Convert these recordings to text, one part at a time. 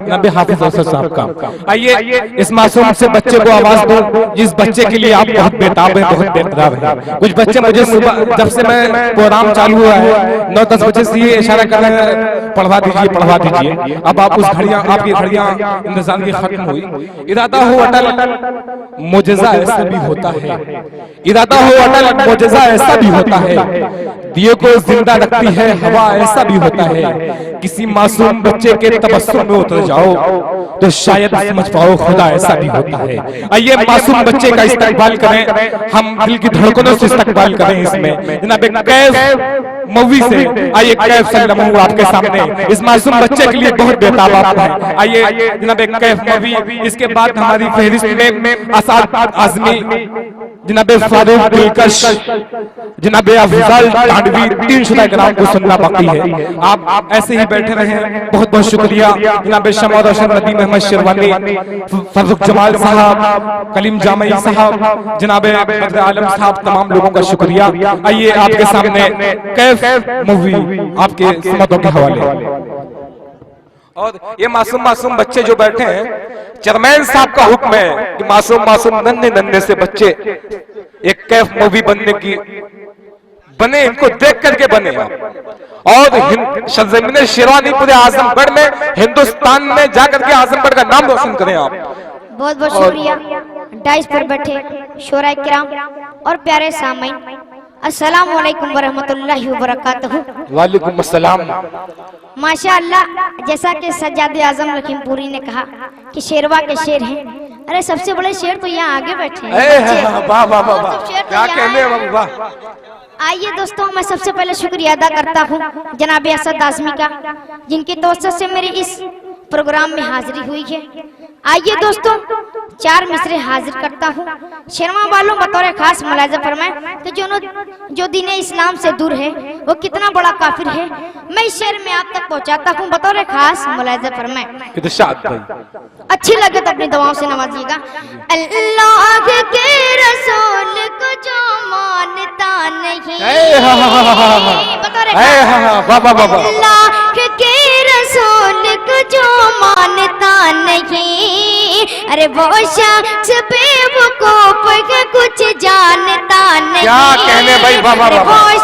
जनाब हाफिज असद साहब का। आइए इस मासूम से बच्चे को आवाज दो, जिस बच्चे के लिए आप बहुत बेताब हैं, बहुत बेताब हैं। कुछ बच्चे मुझे सुबह जब से मैं प्रोग्राम चालू हुआ है 9-10 बजे से ये इशारा कर रहे हैं पढ़वा दीजिए, पढ़वा दीजिए। अब आप उस घड़ियां, आपकी घड़ियां इंतजार की खत्म हुई। इरादा हो अटल, मुजज़ा ऐसा भी होता है। इरादा हो अटल, मुजज़ा ऐसा भी होता है। दिए को जिंदा रखती है हवा, ऐसा भी होता है। किसी मासूम बच्चे के तबस्सुम में उतर जाओ तो शायद समझ पाओ खुदा ऐसा भी होता है। आइए मासूम बच्चे का इस्तकबाल करें, हम दिल की धड़कनों से इस्तकबाल करें इसमें। जनाब कैफ मूवी से आइए, कैफ सल्लल्लाहु आपके सामने इस मासूम बच्चे के लिए बहुत बेताब है। आइए जनाब कैफ मूवी, इसके बाद हमारी फहरिस्त में असाद आजमी, जनाब फारूक दिलकश, जनाब अफजल तानवी, 3 शुदा कराम को सुनना बाकी है। आप ऐसे ही बैठे रहें। बहुत बहुत शुक्रिया जनाब शमा रोशन नबी मोहम्मद शेरवानी, फर्रुख जमाल साहब, कलीम जामई साहब, जनाब बद्र आलम साहब, तमाम लोगों का शुक्रिया। आइए आपके सामने कैफ मूवी आपके समतों के हवाले। और ये मासूम बच्चे जो बैठे हैं, चेयरमैन साहब का हुक्म है कि मासूम नन्हे से बच्चे एक कैफ मूवी बनने की बने, इनको देख करके बने। और सरजमीन शेरवानी पूरे आजमगढ़ में, हिंदुस्तान में जाकर के आजमगढ़ का नाम रोशन करें आप। बहुत बहुत शुक्रिया। डाइस पर बैठे शोरा किराम और प्यारे सामीन, अस्सलाम वालेकुम वरहमतुल्लाहि वबरकातुहू। वालेकुम अस्सलाम। माशाअल्लाह, जैसा कि सज्जादे आजम लखीमपुरी ने कहा कि शेरवा के शेर हैं। अरे सबसे बड़े शेर तो यहाँ आगे बैठे हैं। वाह वाह वाह, क्या कहने वाह। आइए दोस्तों, मैं सबसे पहले शुक्रिया अदा करता हूँ जनाब असद आजमी का, जिनकी तवज्जो से मेरी इस प्रोग्राम में हाजिरी हुई है। आइए दोस्तों, 4 मिसरे हाजिर करता हूँ। शेरवा वालों बतौर खास मुलाजा फरमाएं कि जो दीन इस्लाम से दूर है वो कितना बड़ा काफिर है। मैं इस शेर में आप तक पहुँचाता हूँ, बतौर खास मुलाजा फरमाएं। अच्छी लगे तो अपनी दुआओं से नवाजिएगा। अल्लाह के रसूल को जो मानता नहीं, अल्लाह के रसूल को जो मानता नहीं, अरे वो शख्स बेवकूफ है, कुछ जानता नहीं। क्या कहने भाई, वो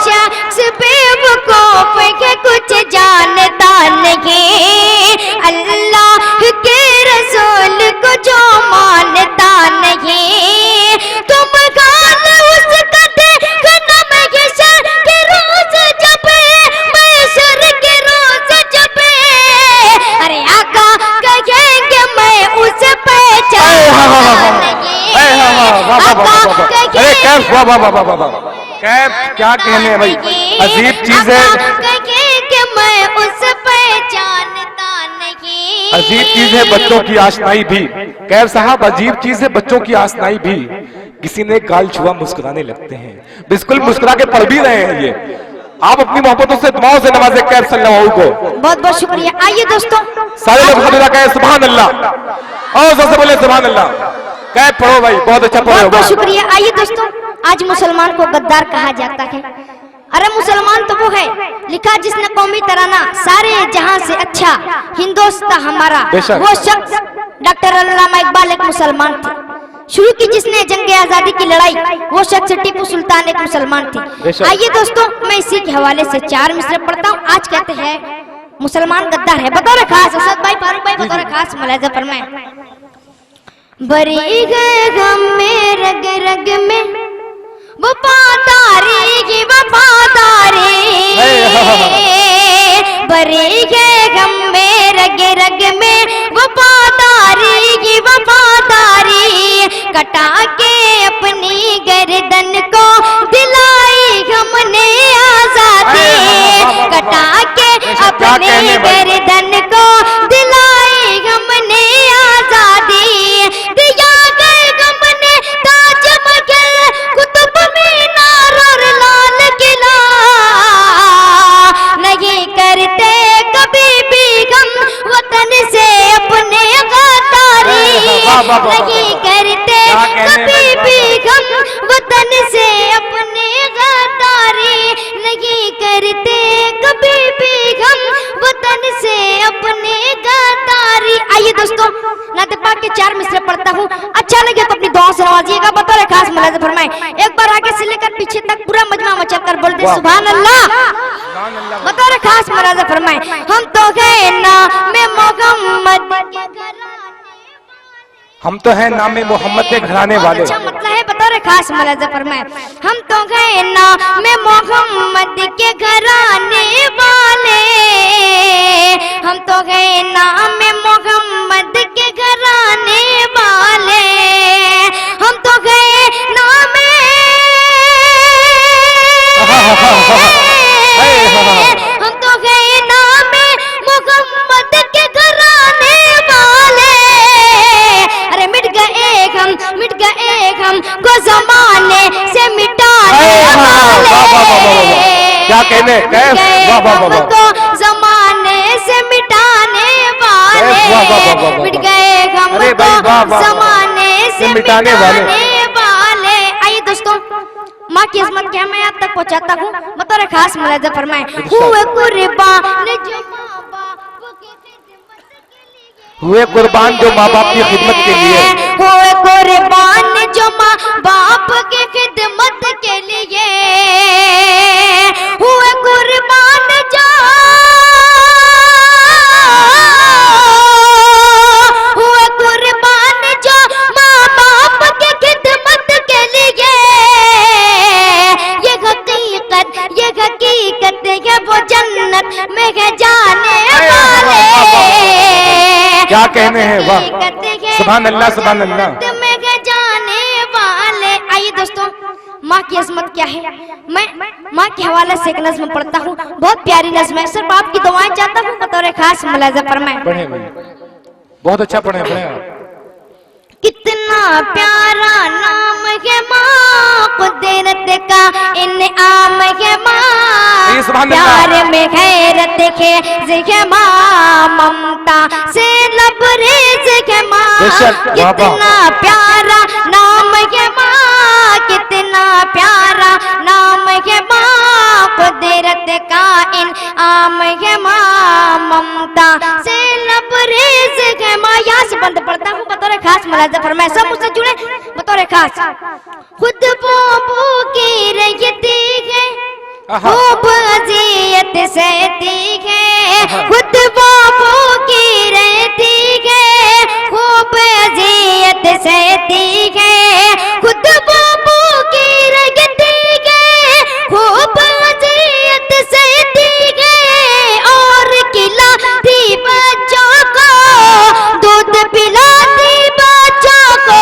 शख्स बेवकूफ है, कुछ जानता नहीं। अल्लाह के रसूल को जो मानता नहीं, तुम गाल उसका देखना महशर के रोज जब, महशर के रोज जब, अरे आका कहेंगे मैं उसे पहचान नहीं। कैफ क्या कहने भाई, अजीब चीज है, कहेंगे मैं उसे पहचानता नहीं। अजीब चीज है बच्चों की आशनाई भी। कैफ साहब, अजीब चीज है बच्चों की आशनाई भी। किसी ने गाल छुआ मुस्कुराने लगते हैं, बिल्कुल मुस्कुरा के पढ़ भी रहे हैं। ये आप अपनी मोहब्बतों से, दुआओं से नवाजे कैफ सल्लल्लाहु को। बहुत बहुत शुक्रिया। आइए दोस्तों, सारे लोग अल्लाह कहे सुभान अल्लाह, और सबसे बोले सुभान अल्लाह। कैफ पढ़ो भाई, बहुत अच्छा पढ़ो। बहुत बहुत शुक्रिया। आइए दोस्तों, आज मुसलमान को गद्दार कहा जाता है। अरे मुसलमान तो वो है लिखा जिसने कौमी तराना सारे जहां से अच्छा, हिंदुस्तान हमारा। वो शख्स डॉक्टर अल्लामा इकबाल एक मुसलमान थे। शुरू की जिसने जंग आजादी की लड़ाई, वो शख्स टीपू सुल्तान एक मुसलमान थी। आइए दोस्तों, मैं इसी के हवाले से 4 मिसरे पढ़ता हूँ। आज कहते हैं मुसलमान गद्दार है, बतौर खास असद भाई, फारूक भाई, बतौर खास मुलाजा फरमाएं। भरी गए गम में रग रग में वफादारी की वफादारी, भरी गए गम में रग रग में वफादारी की वफादारी, कटा के अपनी गर्दन को दिलाई हमने आजादी, कटा के अपनी गर्दन को दिलाई हमने आजादी, दिया गए हमने ताजमहल, कुतुब मीनार और लाल किला, नहीं करते कभी भी हम वतन से अपने गद्दारी, नहीं करते कभी भी हम वतन से अपने गद्दारी, नहीं करते कभी भी हम वतन से अपने गद्दारी। पढ़ता हूँ। अच्छा लगे तो अपनी दुआ से नवाजिएगा। बतौर खास मुलाज़ा फरमाएं, एक बार आगे से लेकर पीछे तक पूरा मजमा मचा कर बोल दे सुभान अल्लाह। बतौर खास मुलाज़ा फरमाएं, हम तो गए ना मैं मोहम्मद के घराने, हम तो हैं नामे मोहम्मद के घराने वाले। अच्छा मतलब है। बतौर खास मुलाज़ा फरमाएं, हम तो गए ना मैं मोहम्मद के घराने वाले, हम तो गए ना मैं मोहम्मद के घराने वाले, हम तो गए ना हम तो गए ना मैं मोहम्मद के घराने वाले। अरे मिट गए हम को जमाने से मिटाने वाले, क्या कहने को जमाने से मिटाने वाले, मिट गए हम को जमाने से मिटाने वाले। आइए दोस्तों, माँ की इज़्ज़त क्या मैं आप तक पहुँचाता हूँ। बतौर खास मुलाज़ा फरमाएं, हुए कुर्बान जो माँ बाप की खिदमत के लिए, हुए कुर्बान जो माँ बाप की खिदमत के लिए, हुए कुर्बान जो, हुए कुर्बान जो माँ बाप की खिदमत के लिए, ये हकीकत है वो जन्नत में है जाने वाले। क्या कहने हैं, वाह सुभान अल्लाह सुभान अल्लाह। में है जाने वाले। आइए दोस्तों, माँ की अजमत क्या है, मैं माँ के हवाले से एक नज़्म पढ़ता हूँ। बहुत प्यारी नज़्म है, सिर्फ आपकी दुआएं चाहता हूँ। बतौर खास मुलाज़ा फरमाएं, बहुत अच्छा पढ़े। कितना प्यारा नाम है माँ, कुदरत का इनाम है माँ, प्यार में गैरत है माँ, ममता से लबरेज है माँ। कितना प्यारा नाम है माँ, कितना प्यारा नाम है माँ, कुदरत का इनाम है माँ, ममता से लबरेज है माँ। यहाँ से बंद पड़ता हूँ। बतौर खास मुलाज़ा फरमाएं, सब मुझसे जुड़े। बतौर खास, खुद बाबू की रैयती है, खूब अज़ियत सहती है, खुद बाबू की रहती है, खूब अज़ियत सहती है, खुद बाबू की रहती है, खूब अज़ियत सहती है, और खिलाती बच्चों को, दूध पिलाती बच्चों को,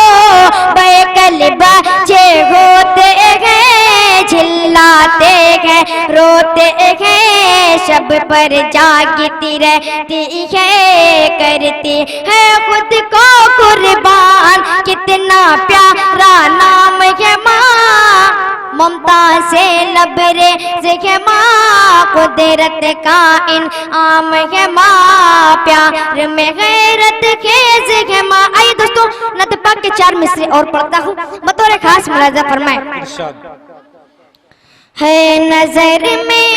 बैकल बच्चे होते हैं, झिल्लाते हैं, रोते हैं, सब पर जागती रहती है, करती है खुद को कुर्बान। कितना प्यारा नाम है माँ, ममता से लबरेज है माँ, कुदरत का इनाम है माँ, प्यार में गैरत खेज है माँ। आइए दोस्तों, नत पाक के 4 मिसरे और पढ़ता हूँ। बतौर खास मुलाज़ा फरमाएं, है नजर में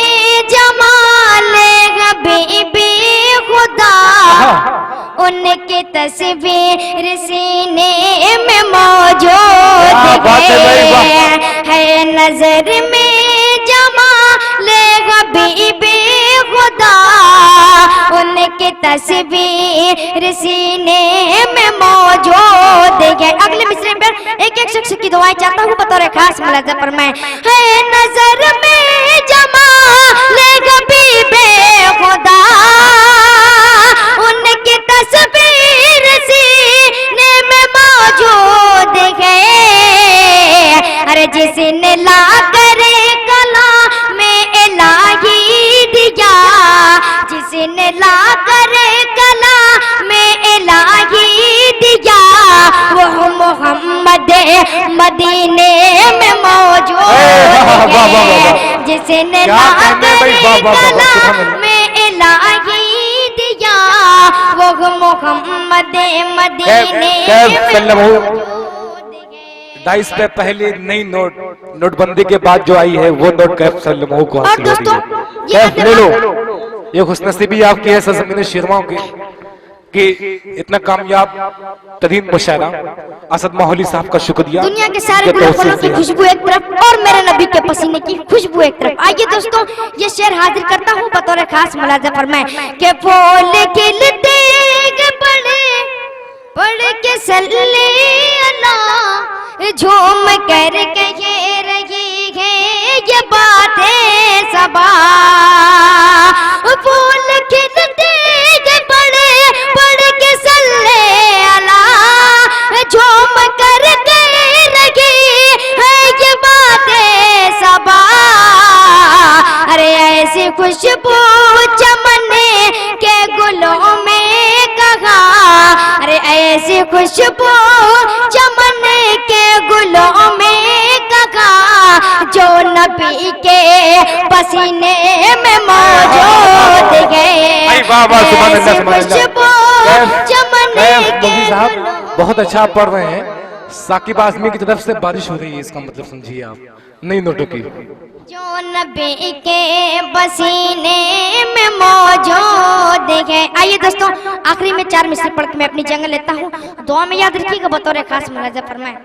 जमाल हबीबी खुदा, उनकी तस्वीर सीने में मौजूद है, नजर में जमाल हबीबी खुदा, उनकी तस्वीर सीने में मौजूद है। अगले मिसरे पर एक एक शख्स की दुआएं चाहता हूँ। बतौर खास मुलाज़ा फरमाएं, है नजर में जमाल हबीबे खुदा, उनकी तस्वीर सीने में मौजूद है। अरे जिसने ला करे कला में इलाही दिया, जिसने ला करे कला में इलाही दिया, वो मोहम्मद मदीने में मौजूद है, जिसने ला करे कला में इलाही दिया, वो मोहम्मद मदीने में मौजूद है। 22 पे पहली नई नोटबंदी के बाद जो आई है वो नोट कैफ सल्लल्लाहु को हासिल हो रही है। कैफ ले लो, ये खुशनसीबी आपकी है सरज़मीन शिरमाओं की। कि इतना कामयाब तरीन मुशायरा असद माहौली साहब का शुक्रिया। दुनिया के सारे गुल फलों की खुशबू एक तरफ और मेरे नबी के पसीने की खुशबू एक तरफ। आइए दोस्तों ये शेर हाजिर करता हूँ बतौर खास मुलाजा फरमाए के फूल खिलते पढ़ के सल्ले अल्लाह झूम कर कह रही है ये बातें सबा। फूल खिलते पढ़ के सल्ले अल्लाह झूम कर कह रही है ये बातें सबा। अरे ऐसी खुशबू चमने के गुलों में कहा, अरे ऐसी खुशबू चमन के गुलों में कहा जो नबी के पसीने में मौजूद है। ऐसी खुशबू चमन के बहुत अच्छा आप पढ़ रहे हैं। साकिब आजमी की तरफ से बारिश हो रही है, इसका मतलब समझिए आप, नहीं नोटों की। जो नबी के पसीने में मौजूद है। आइए दोस्तों आखिरी में 4 मिसरे पढ़ के मैं अपनी जंग लेता हूँ, दुआ में याद रखिएगा बतौर खास मुलाजा फरमाए।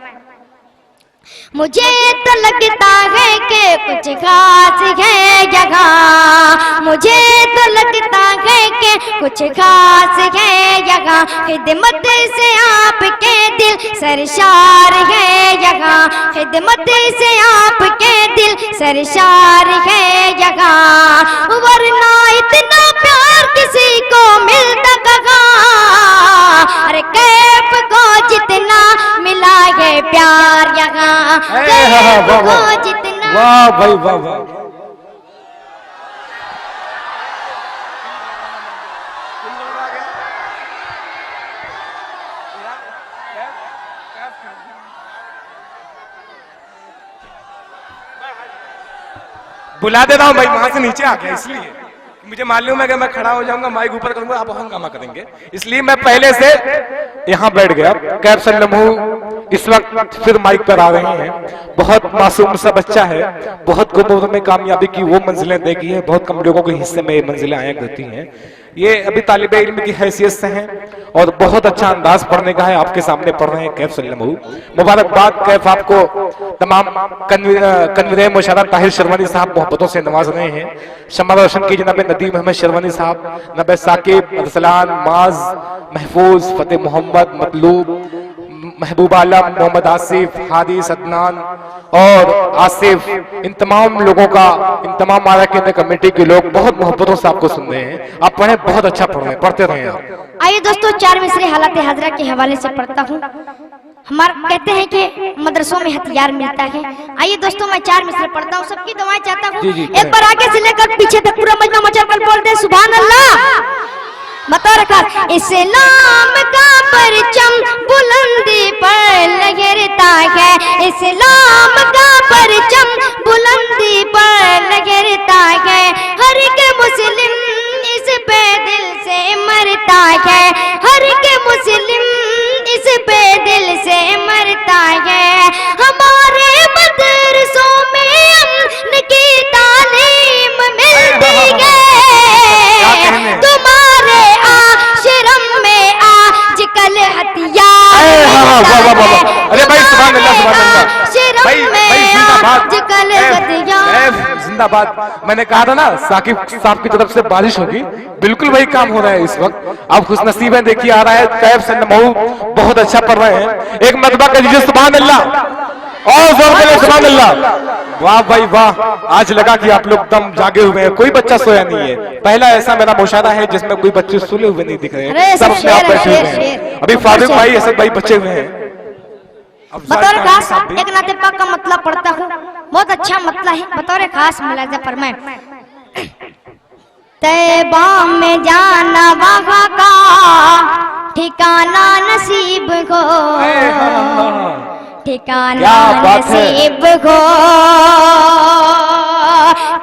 मुझे तो लगता है कि कुछ खास है जगह, मुझे तो लगता है कि कुछ खास है जगह, खिदमत से आपके दिल सरशार है जगह, खिदमत से आपके दिल सरशार है जगह, वरना इतना प्यार किसी को मिलता कहाँ। अरे कैफ को जितना मिला है प्यार यहाँ, कैफ को जितना। वाह भाई वाह वाह। बुला दे रहा हूँ भाई, वहां से नीचे आ गया, इसलिए मुझे मालूम है कि मैं खड़ा हो जाऊंगा, माइक ऊपर करूंगा, आप हंगामा करेंगे, इसलिए मैं पहले से यहाँ बैठ गया। कैफ सल्लमहू इस वक्त फिर माइक पर आ रहे हैं। बहुत मासूम सा बच्चा है, बहुत कम उम्र में कामयाबी की वो मंजिलें देखी है, बहुत कम लोगों के हिस्से में ये मंजिलें आया करती हैं। ये अभी तालिबे इल्म की हैसियत से हैं और बहुत अच्छा अंदाज पढ़ने का है, आपके सामने पढ़ रहे हैं कैफ सल्लमहू। मुबारकबाद कैफ आपको। तमाम कन्वीर मुशायरा ताहिर शर्वानी साहब मोहब्बतों से नवाज रहे हैं। शम्मा रोशन की जनाब नदीम अहमद शर्वानी साहब, नबे साकिब, अरसलान, माज, महफूज, फतेह मोहम्मद, मतलूब, महबूब आलम, मोहम्मद आसिफ, हादिस, अदनान और आसिफ, इन तमाम लोगों का, इन तमाम आरा केंद्र कमेटी के लोग बहुत मोहब्बतों से आपको सुन रहे हैं। आप पढ़े, बहुत अच्छा पढ़ रहे हैं, पढ़ते रहे आप। आइए दोस्तों 4 मिसरे हालात हाजरा के हवाले से पढ़ता हूँ। हमारे कहते हैं कि मदरसों में हथियार मिलता है। आइए दोस्तों मैं 4 मिसरे पढ़ता हूँ, सबकी दुआएं चाहता हूँ। एक बार आगे से लेकर पीछे तक पूरा मजमा मचा कर बोलते हैं सुभान अल्लाह। बता रखा इस्लाम का परचम बुलंदी पर लहरता है, इस्लाम का परचम बुलंदी पर लहरता है, हर के मुस्लिम इस पे दिल से मरता है, हर के मुस्लिम इस पे दिल से मरता है। हमारे मदरसों में अमन की तालीम मिलती है, तुम्हारे आश्रम में आजकल हथियार। अरे भाई सुभान अल्लाह, सुभान अल्लाह भाई, जिंदाबाद। मैंने कहा था ना साकिब साहब की तरफ से बारिश होगी, बिल्कुल वही काम हो रहा है इस वक्त। आप खुशनसीब हैं, देखिए आ रहा है कैफ सल्लमहू, बहुत अच्छा पढ़ रहे हैं। एक मरतबा कर दीजिए सुभान अल्लाह और जोर से सुभान अल्लाह। वाह भाई वाह, आज लगा कि आप लोग दम जागे हुए हैं, कोई बच्चा सोया नहीं है। पहला ऐसा मेरा मुशायरा है जिसमें कोई बच्चे सोए हुए नहीं दिख रहे हैं, सब अपने आप बैठे हुए हैं। अभी फारूक भाई, असद भाई बचे हुए हैं। बतौर खास एक नाते पाक का मतलब पढ़ता हूँ, बहुत अच्छा मतलब है, बतौर खास मुलाजा फरमाए। तैबा में जाना वहाँ का ठिकाना नसीब हो, ठिकाना नसीब हो,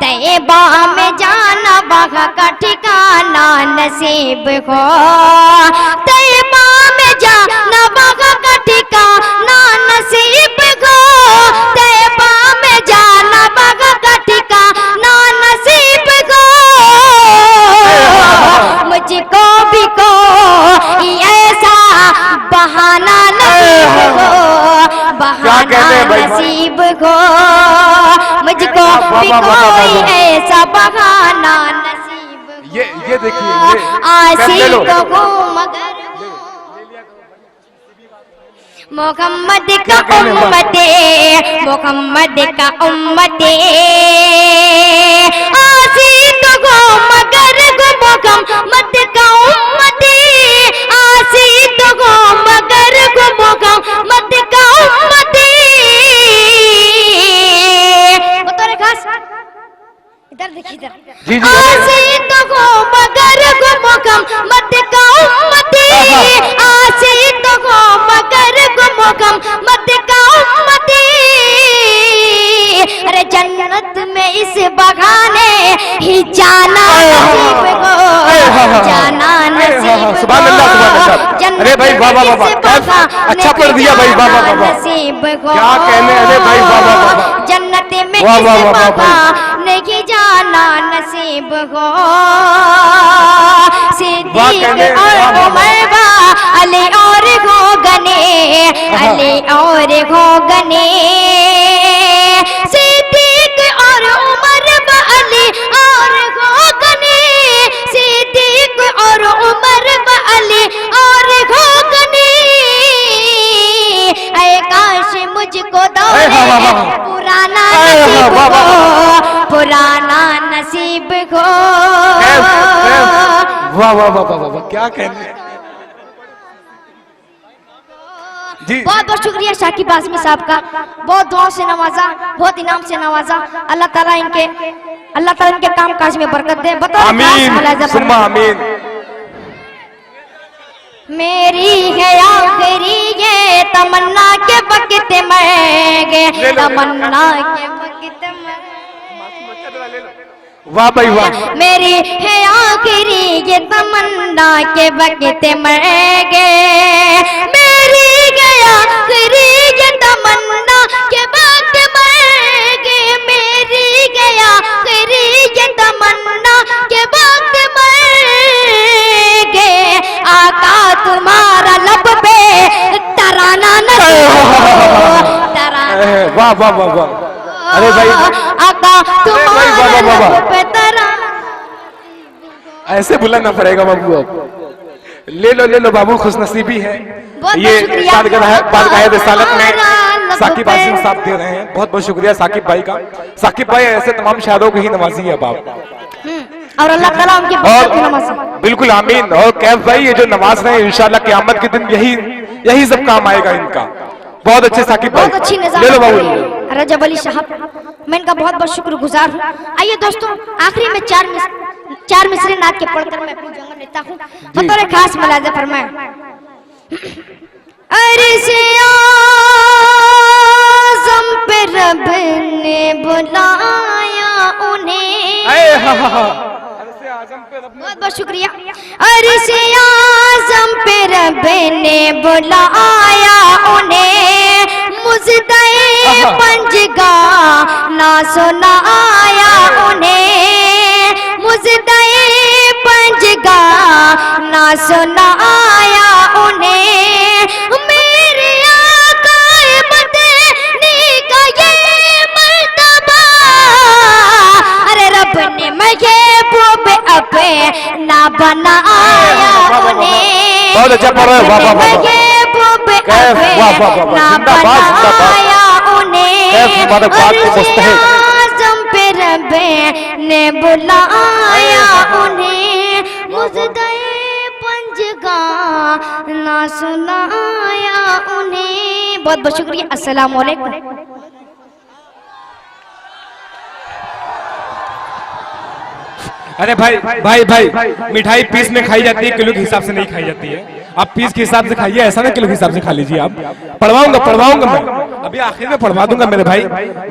तैबा में जाना वहाँ का ठिकाना नसीब हो, तैबा में जाना वहाँ का ठिकाना नसीब हो, तैबा में जाना वहाँ का ठिकाना नसीब हो। मुझको भी को को, मुझको भी कोई ऐसा बहाना नसीब को। ये देखिए आशिक हूँ मगर मोहम्मद का उम्मते, मोहम्मद का उम्मते, आशिक हूँ मगर मोहम्मद का उम्मते, आशिक हूँ मगर मोहम्मद का उम्मते। बतौर खास इधर देखिए इधर, आशिक हूँ मगर मोहम्मद का उम्मते, आशिक हूँ मगर मोहम्मद का उम्मती। अरे जन्नत में इस बगाने ही जाना नसीब को, जाना नसीब को। अरे भाई वाह वाह वाह, अच्छा कर दिया भाई, वाह वाह वाह, नसीब को क्या कहने। अरे भाई वाह वाह वाह, जन्नत में वाह वाह वाह वाह, नहीं जाना नसीब को। सिद्दीक और उमर अली और हो गने, अली और हो गने, सिद्दीक और उमर अली और हो गने, सिद्दीक और उमर अली और हो गने। ऐ काश मुझको दौरे पुराना नसीब को, पुराना नसीब को। वाह वाह वाह वाह, क्या कहने जी। बहुत बहुत शुक्रिया शाकिब आजमी साहब का, बहुत दुआओं से नवाजा, बहुत इनाम से नवाजा। अल्लाह ताला इनके काम काज में बरकत दे। आमीन सुम्मा आमीन। मेरी है आखिरी ये तमन्ना के वक्त में गे, तमन्ना के वक्त में। वाह भाई वाह। मेरी है आखिरी ये तमन्ना के वक्त में गे, मेरी गया आखिरी ये तमन्ना के वक्त में गे, मेरी गया आखिरी ये तमन्ना के वक्त में गे। आका तुम्हारा लब पे तराना नसीब हो, तराना। वाह वाह वाह वाह। अरे भाई आका तुम्हारा लब पे तराना। ऐसे बुलाना पड़ेगा बाबू, अब ले लो बाबू, खुशनसीबी है ये बादगाह रिसालत में साकिब आजमी साहब दे रहे हैं। बहुत बहुत शुक्रिया साकिब भाई का। साकिब भाई ऐसे तमाम शायरों की ही नवाजी है बाप, और अल्लाह ताला उनकी बरकत की नमाज़। बिल्कुल आमीन। और कैफ भाई ये जो नमाज रहे हैं इंशाल्लाह क़यामत के दिन यही सब काम आएगा इनका। बहुत अच्छे साकिब भाई, बहुत अच्छी ले लो बाबू। रजब अली साहब, मैं इनका बहुत बहुत शुक्रगुजार हूँ। आइए दोस्तों, आखिरी में चार मिसरे नात के पढ़कर मैं अपनी जंगल लेता हूँ। बतौर खास मुलाज़ा फरमाएं। अर्ज़ आज़म पे रब ने बुलाया उन्हें, बहुत बहुत शुक्रिया। अर्ज़ आज़म पे रब ने बुलाया उन्हें, मुज़दए पंजगा ना सुनाया उन्हें, मुज़दए पंजगा ना सुनाया उन्हें। मेरे आका मदनी का ये मर्तबा, अरे रब ने महबूब अपना बनाया उन्हें, बहुत अच्छा पढ़ो। वाह वाह वाह, महबूब अपना बनाया उन्हें। आज़म पे रब ने बुलाया उन्हें, मुज़दए पंजगा ना सुनाया उन्हें। बहुत बहुत शुक्रिया। अस्सलाम वालेकुम। अरे भाई मिठाई पीस में खाई जाती है, किलो के हिसाब से नहीं खाई जाती है। आप पीस के हिसाब से खाइए, ऐसा ना किलो के हिसाब से खा लीजिए। आप पढ़वाऊंगा मैं, अभी आखिर में पढ़वा दूंगा मेरे भाई।